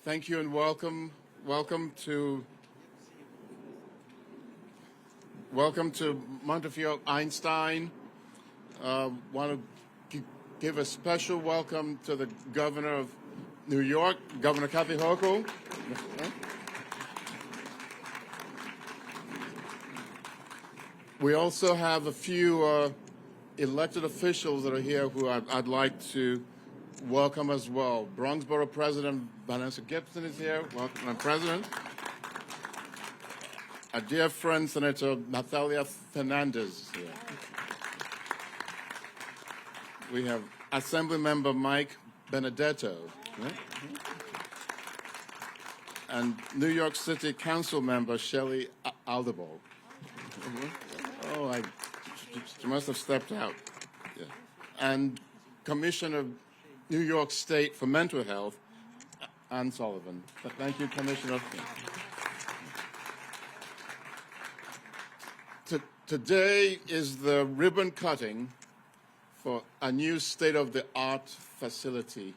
Thank you and welcome. Welcome to Montefiore Einstein. Want to give a special welcome to the Governor of New York, Governor Kathy Hochul. We also have a few elected officials that are here who I'd like to welcome as well. Bronx Borough President Vanessa Gibson is here. Welcome, Madam President. Our dear friend, Senator Natalia Fernandez is here. We have Assemblymember Mike Benedetto. And New York City Council Member Shelley Aldebo. Oh, she must have stepped out. Yeah. And Commissioner New York State for Mental Health, Ann Sullivan. Thank you, Commissioner. Today is the ribbon cutting for a new state-of-the-art facility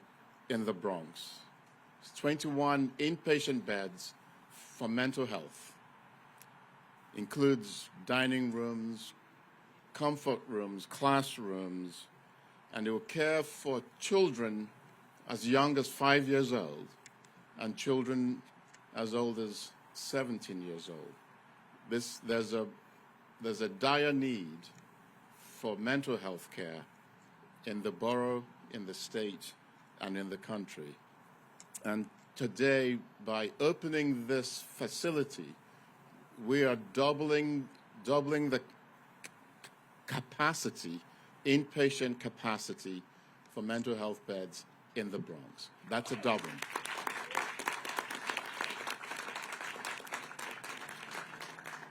in the Bronx. It's 21 inpatient beds for mental health. Includes dining rooms, comfort rooms, classrooms, and it will care for children as young as 5 years old and children as old as 17 years old. There's a dire need for mental health care in the borough, in the state, and in the country. And today, by opening this facility, we are doubling the capacity, inpatient capacity for mental health beds in the Bronx. That's a doubling.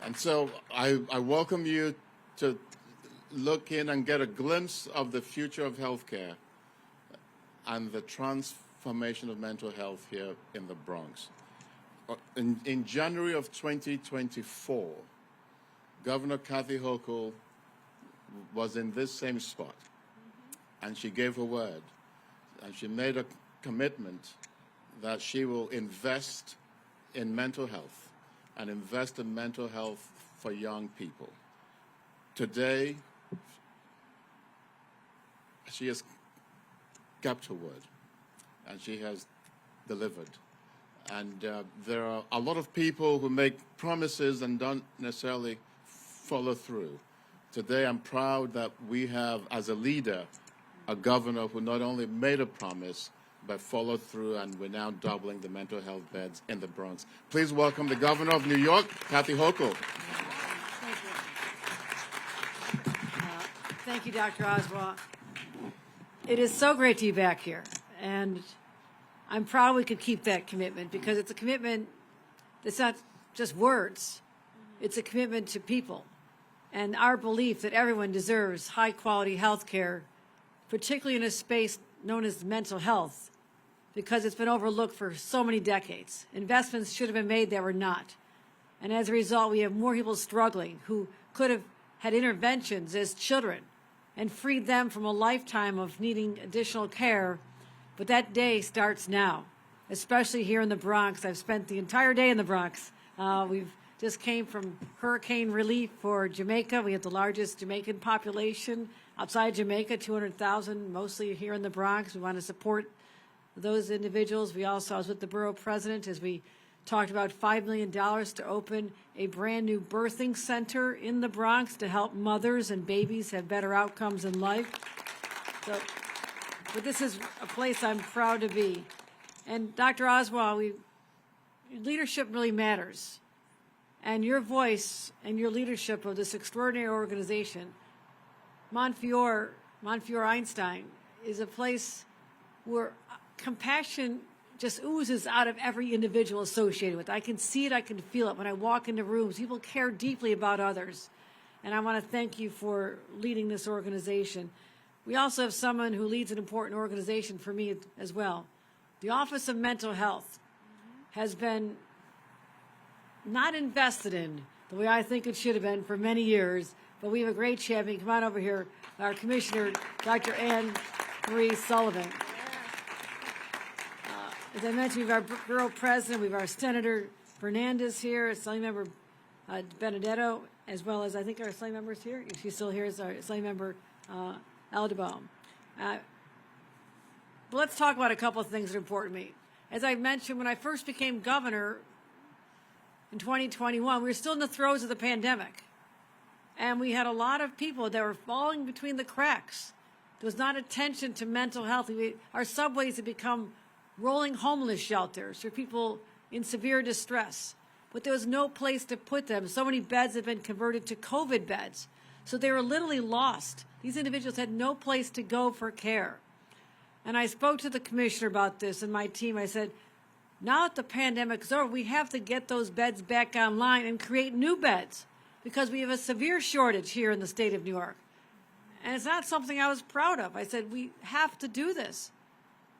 And so I welcome you to look in and get a glimpse of the future of healthcare and the transformation of mental health here in the Bronx. In January of 2024, Governor Kathy Hochul was in this same spot, and she gave her word, and she made a commitment that she will invest in mental health and invest in mental health for young people. Today, she has kept her word, and she has delivered. And there are a lot of people who make promises and don't necessarily follow through. Today, I'm proud that we have, as a leader, a governor who not only made a promise, but followed through, and we're now doubling the mental health beds in the Bronx. Please welcome the Governor of New York, Kathy Hochul. Thank you, Dr. Oswald. It is so great to be back here, and I'm proud we could keep that commitment, because it's a commitment that's not just words. It's a commitment to people and our belief that everyone deserves high-quality health care, particularly in a space known as mental health, because it's been overlooked for so many decades. Investments should have been made that were not. And as a result, we have more people struggling who could have had interventions as children and freed them from a lifetime of needing additional care. But that day starts now, especially here in the Bronx. I've spent the entire day in the Bronx. We've just came from hurricane relief for Jamaica. We have the largest Jamaican population outside Jamaica, 200,000, mostly here in the Bronx. We want to support those individuals. I was with the borough president as we talked about $5 million to open a brand new birthing center in the Bronx to help mothers and babies have better outcomes in life. But this is a place I'm proud to be. And Dr. Oswald, leadership really matters. And your voice and your leadership of this extraordinary organization, Montefiore Einstein, is a place where compassion just oozes out of every individual associated with it. I can see it, I can feel it when I walk into rooms. People care deeply about others. And I want to thank you for leading this organization. We also have someone who leads an important organization for me as well. The Office of Mental Health has been not invested in the way I think it should have been for many years, but we have a great champion. Come on over here, our Commissioner, Dr. Anne Marie Sullivan. As I mentioned, we have our borough president, we have our Senator Fernandez here, Assembly Member Benedetto, as well as I think our Assembly member is here. If she's still here, is our Assembly Member Aldebaum. But let's talk about a couple of things that are important to me. As I mentioned, when I first became governor in 2021, we were still in the throes of the pandemic. And we had a lot of people that were falling between the cracks. There was not attention to mental health. Our subways had become rolling homeless shelters for people in severe distress. But there was no place to put them. So many beds had been converted to COVID beds. So they were literally lost. These individuals had no place to go for care. And I spoke to the commissioner about this and my team. I said, now that the pandemic is over, we have to get those beds back online and create new beds because we have a severe shortage here in the state of New York. And it's not something I was proud of. I said, we have to do this.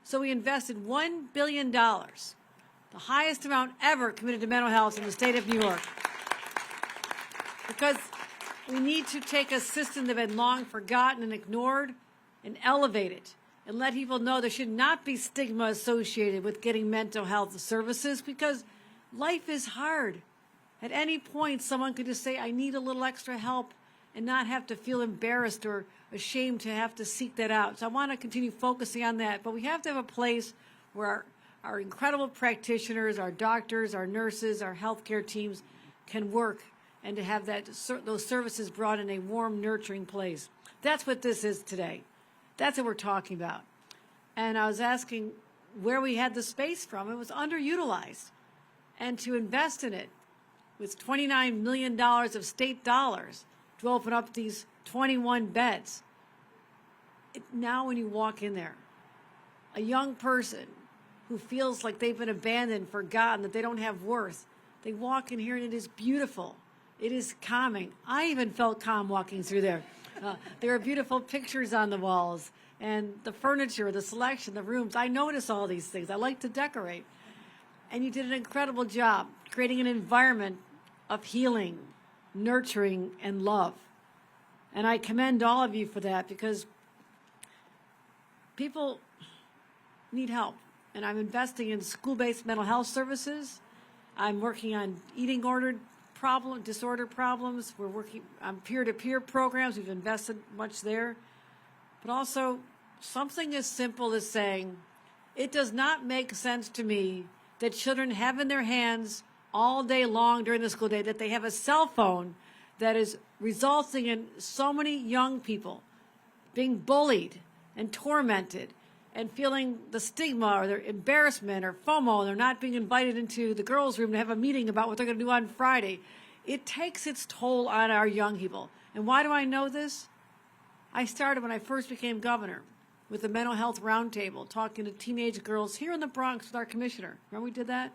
So we invested $1 billion, the highest amount ever committed to mental health in the state of New York. Because we need to take a system that had been long forgotten and ignored and elevate it and let people know there should not be stigma associated with getting mental health services because life is hard. At any point, someone could just say, I need a little extra help and not have to feel embarrassed or ashamed to have to seek that out. So I want to continue focusing on that. But we have to have a place where our incredible practitioners, our doctors, our nurses, our healthcare teams can work and to have those services brought in a warm, nurturing place. That's what this is today. That's what we're talking about. And I was asking where we had the space from. It was underutilized. And to invest in it with $29 million of state dollars to open up these 21 beds. Now when you walk in there, a young person who feels like they've been abandoned, forgotten, that they don't have worth, they walk in here and it is beautiful. It is calming. I even felt calm walking through there. There are beautiful pictures on the walls and the furniture, the selection, the rooms. I notice all these things. I like to decorate. And you did an incredible job creating an environment of healing, nurturing, and love. And I commend all of you for that because people need help. And I'm investing in school-based mental health services. I'm working on eating disorder problems. We're working on peer-to-peer programs. We've invested much there. But also something as simple as saying, it does not make sense to me that children have in their hands all day long during the school day, that they have a cell phone that is resulting in so many young people being bullied and tormented and feeling the stigma or their embarrassment or FOMO, and they're not being invited into the girls' room to have a meeting about what they're going to do on Friday. It takes its toll on our young people. And why do I know this? I started when I first became governor with the Mental Health Roundtable, talking to teenage girls here in the Bronx with our commissioner. Remember we did that?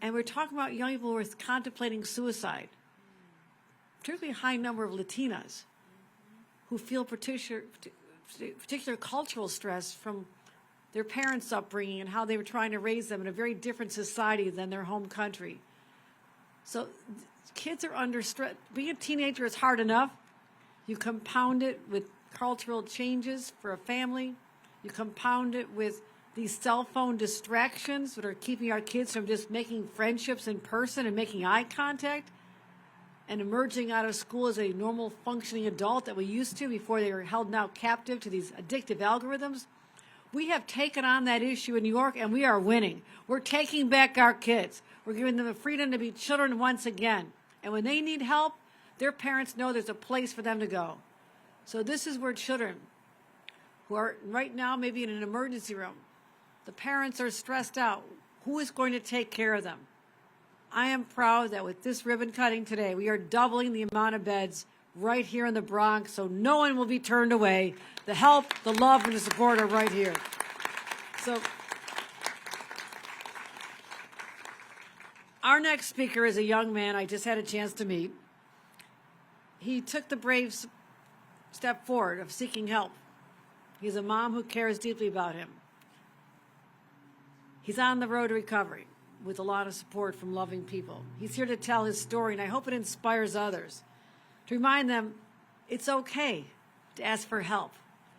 And we're talking about young people who are contemplating suicide, particularly a high number of Latinas who feel particular cultural stress from their parents' upbringing and how they were trying to raise them in a very different society than their home country. So kids are under stress. Being a teenager is hard enough. You compound it with cultural changes for a family. You compound it with these cell phone distractions that are keeping our kids from just making friendships in person and making eye contact and emerging out of school as a normal functioning adult that we used to before they were held now captive to these addictive algorithms. We have taken on that issue in New York and we are winning. We're taking back our kids. We're giving them the freedom to be children once again. And when they need help, their parents know there's a place for them to go. So this is where children who are right now maybe in an emergency room, the parents are stressed out. Who is going to take care of them? I am proud that with this ribbon cutting today, we are doubling the amount of beds right here in the Bronx, so no one will be turned away. The help, the love, and the support are right here. So our next speaker is a young man I just had a chance to meet. He took the brave step forward of seeking help. He's a mom who cares deeply about him. He's on the road to recovery with a lot of support from loving people. He's here to tell his story, and I hope it inspires others to remind them it's okay to ask for help.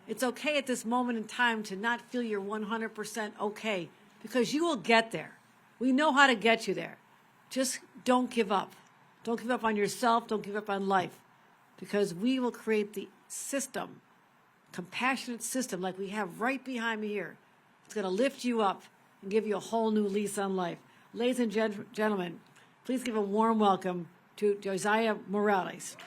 It's okay at this moment in time to not feel you're 100% okay. because you will get there. We know how to get you there. Just don't give up. Don't give up on yourself. Don't give up on life, because we will create the system, compassionate system like we have right behind me here. It's going to lift you up and give you a whole new lease on life. Ladies and gentlemen, please give a warm welcome to Josiah Morales.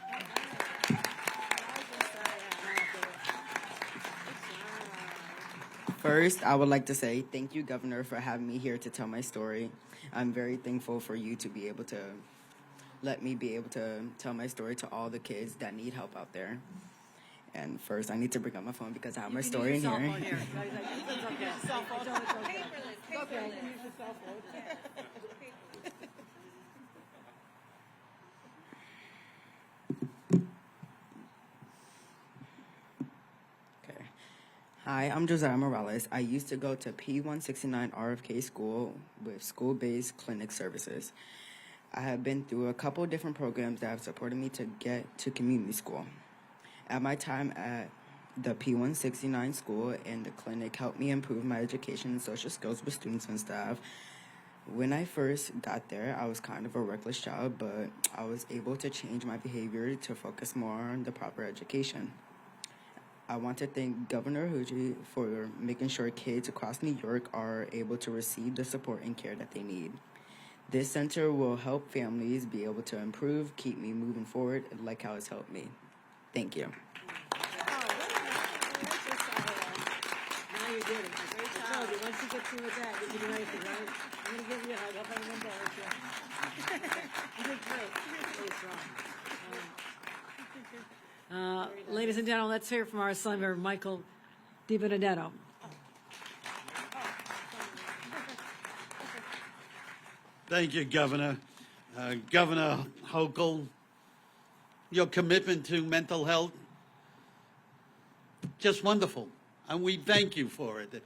First, I would like to say thank you, Governor, for having me here to tell my story. I'm very thankful for you to be able to let me be able to tell my story to all the kids that need help out there. And first, I need to bring up my phone because I have my story in here. Okay. Hi, I'm Josiah Morales. I used to go to P169 RFK school with school-based clinic services. I have been through a couple of different programs that have supported me to get to community school. At my time at the P169 school and the clinic helped me improve my education and social skills with students and staff. When I first got there, I was kind of a reckless child, but I was able to change my behavior to focus more on the proper education. I want to thank Governor Hochul for making sure kids across New York are able to receive the support and care that they need. This center will help families be able to improve, keep me moving forward, like how it's helped me. Thank you. Now you did it. Great job. Once you get through with that, you can do anything, right? I'm going to give you a hug. I'll find one dollar. You did great. Really strong. Ladies and gentlemen, let's hear from our Senator Michael DiBenedetto. Thank you, Governor. Governor Hochul, your commitment to mental health, just wonderful. And we thank you for it.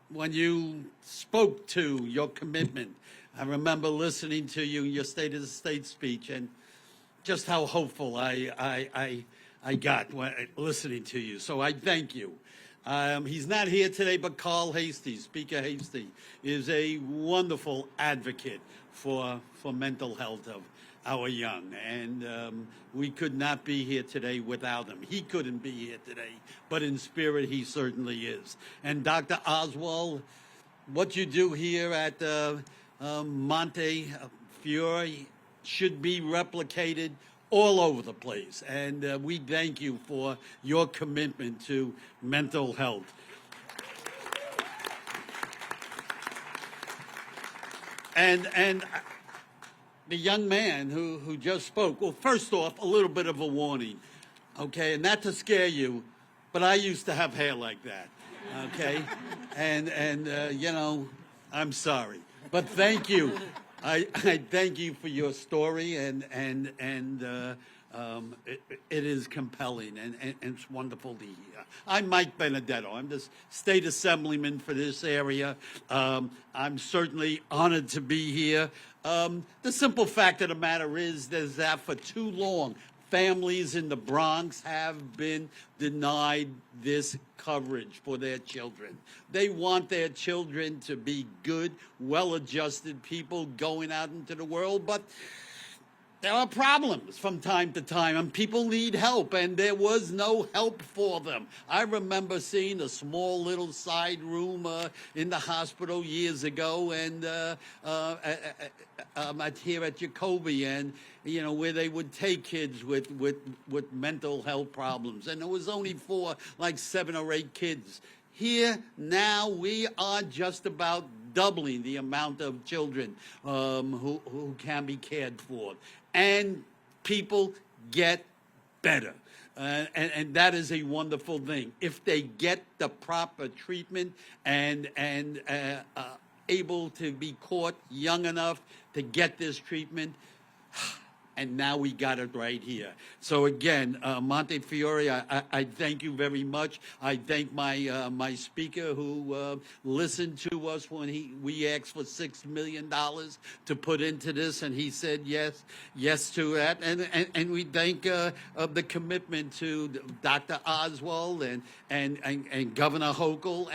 When you spoke to your commitment, I remember listening to you, your State of the State speech, and just how hopeful I got when listening to you. So I thank you. He's not here today, but Carl Hasty, Speaker Hasty, is a wonderful advocate for mental health of our young. And we could not be here today without him. He couldn't be here today, but in spirit, he certainly is. And Dr. Oswald, what you do here at Montefiore should be replicated all over the place. And we thank you for your commitment to mental health. And the young man who just spoke, well, first off, a little bit of a warning, okay? And not to scare you, but I used to have hair like that, okay? And you know, I'm sorry. But thank you. I thank you for your story, and it is compelling, and it's wonderful to hear. I'm Mike Benedetto. I'm the state assemblyman for this area. I'm certainly honored to be here. The simple fact of the matter is that for too long, families in the Bronx have been denied this coverage for their children. They want their children to be good, well-adjusted people going out into the world, but there are problems from time to time, and people need help, and there was no help for them. I remember seeing a small little side room in the hospital years ago, and here at Jacoby, and you know, where they would take kids with mental health problems, and it was only for like 7 or 8 kids. Here now we are just about doubling the amount of children who can be cared for. And people get better. And that is a wonderful thing. If they get the proper treatment and able to be caught young enough to get this treatment, and now we got it right here. So again, Montefiore, I thank you very much. I thank my speaker who listened to us when we asked for $6 million to put into this, and he said yes to that. And we thank the commitment to Dr. Oswald and Governor Hochul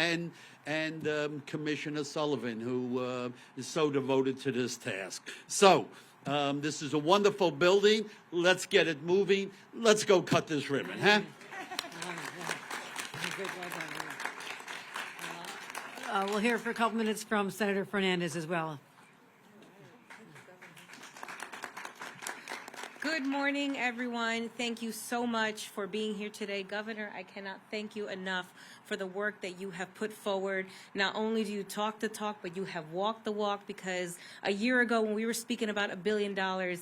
and Commissioner Sullivan, who is so devoted to this task. So, this is a wonderful building. Let's get it moving. Let's go cut this ribbon, huh? We'll hear for a couple minutes from Senator Fernandez as well. Good morning, everyone. Thank you so much for being here today. Governor, I cannot thank you enough for the work that you have put forward. Not only do you talk the talk, but you have walked the walk, because a year ago when we were speaking about $1 billion,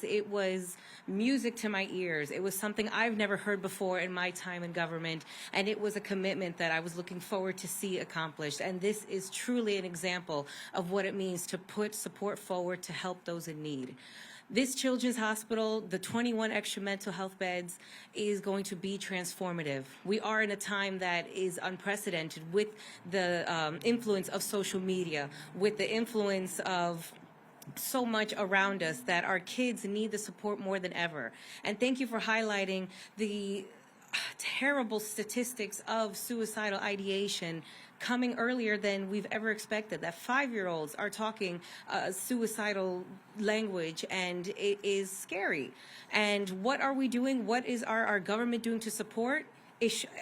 it was music to my ears. It was something I've never heard before in my time in government, and it was a commitment that I was looking forward to see accomplished. And this is truly an example of what it means to put support forward to help those in need. This children's hospital, the 21 extra mental health beds, is going to be transformative. We are in a time that is unprecedented with the influence of social media, with the influence of so much around us, that our kids need the support more than ever. And thank you for highlighting the terrible statistics of suicidal ideation coming earlier than we've ever expected, that 5-year-olds are talking suicidal language, and it is scary. And what are we doing? What is our government doing to support?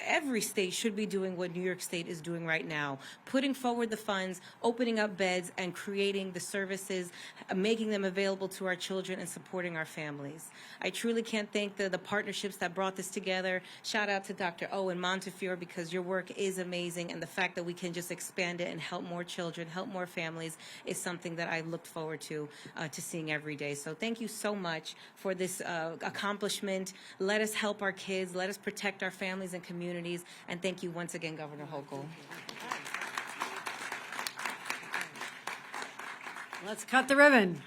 Every state should be doing what New York State is doing right now, putting forward the funds, opening up beds, and creating the services, making them available to our children, and supporting our families. I truly can't thank the partnerships that brought this together. Shout out to Dr. O and Montefiore, because your work is amazing, and the fact that we can just expand it and help more children, help more families, is something that I look forward to seeing every day. So thank you so much for this accomplishment. Let us help our kids. Let us protect our families and communities. And thank you once again, Governor Hochul. Let's cut the ribbon.